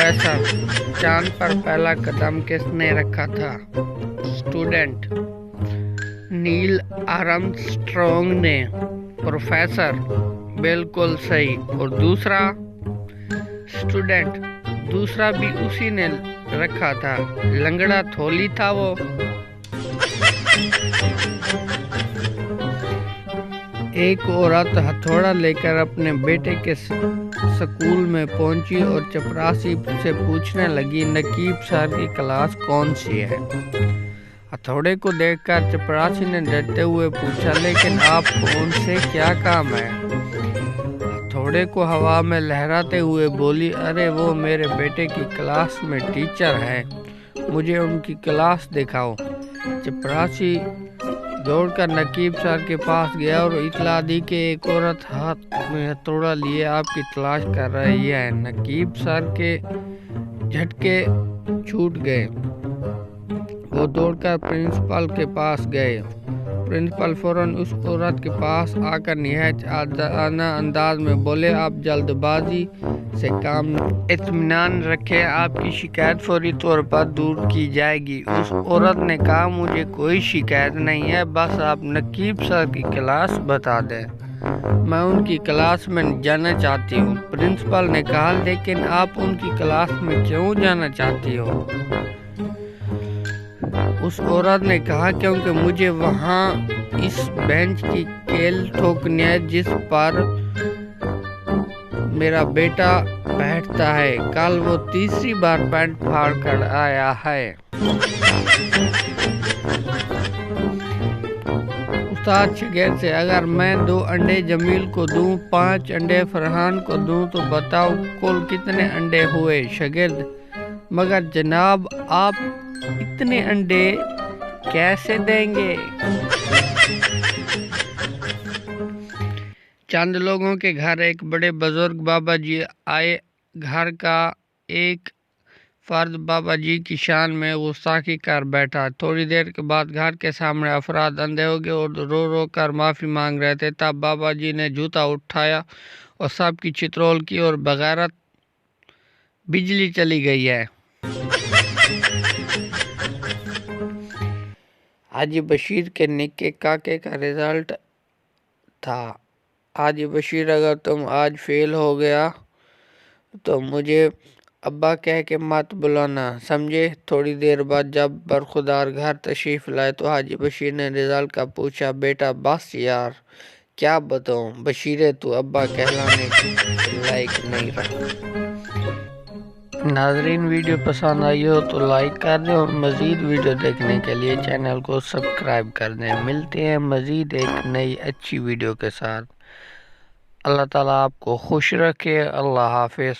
Professor, चांद पर पहला कदम किसने रखा था? स्टूडेंट, नील आर्मस्ट्रॉन्ग ने। प्रोफेसर, बिल्कुल सही। और दूसरा? स्टूडेंट, दूसरा भी उसी ने रखा था, लंगड़ा थोली था वो। एक औरत हथौड़ा लेकर अपने बेटे के स्कूल में पहुंची और चपरासी से पूछने लगी, नकीब सर की क्लास कौन सी है? हथौड़े को देखकर चपरासी ने डरते हुए पूछा, लेकिन आपको उनसे क्या काम है? हथौड़े को हवा में लहराते हुए बोली, अरे वो मेरे बेटे की क्लास में टीचर है, मुझे उनकी क्लास दिखाओ। चपरासी दौड़कर नकीब सर के पास गया और इतला दी कि एक औरत हाथ में हथौड़ा लिए आपकी तलाश कर रही है। नकीब सर के झटके छूट गए। वो दौड़कर प्रिंसिपल के पास गए। प्रिंसिपल फौरन उस औरत के पास आकर निहायत आना अंदाज में बोले, आप जल्दबाजी से काम इत्मीनान रखें, आपकी शिकायत फौरी तौर पर दूर की जाएगी। उस औरत ने कहा, मुझे कोई शिकायत नहीं है, बस आप नकीब सर की क्लास बता दें, मैं उनकी क्लास में जाना चाहती हूँ। प्रिंसिपल ने कहा, लेकिन आप उनकी क्लास में क्यों जाना चाहती हो? उस औरत ने कहा, क्योंकि मुझे वहाँ इस बेंच की केल ठोकनी है जिस पर मेरा बेटा बैठता है। कल वो तीसरी बार पैंट फाड़ कर आया है। उस्ताद शागिर्द से, अगर मैं 2 अंडे जमील को दूं, 5 अंडे फरहान को दूं, तो बताओ कुल कितने अंडे हुए? शागिर्द, मगर जनाब आप इतने अंडे कैसे देंगे? चंद लोगों के घर एक बड़े बुजुर्ग बाबा जी आए। घर का एक फर्द बाबा जी की शान में गुस्ताखी कर बैठा। थोड़ी देर के बाद घर के सामने अफराद अंधे हो गए और रो रो कर माफ़ी मांग रहे थे। तब बाबा जी ने जूता उठाया और सबकी चित्रोल की और बगैरत बिजली चली गई है। हाजी बशीर के निक्के काके का रिजल्ट था। हाजी बशीर, अगर तुम आज फेल हो गया तो मुझे अब्बा कह के मत बुलाना, समझे? थोड़ी देर बाद जब बरखुदार घर तशरीफ़ लाए तो हाजी बशीर ने रिजल्ट का पूछा। बेटा बस यार, क्या बताऊं, बशीरे तू अब्बा कहलाने के लायक नहीं रहा। नाज़रीन, वीडियो पसंद आई हो तो लाइक कर दें और मज़ीद वीडियो देखने के लिए चैनल को सब्सक्राइब कर दें। मिलते हैं मज़ीद एक नई अच्छी वीडियो के साथ। अल्लाह ताला आपको खुश रखे। अल्लाह हाफिज़।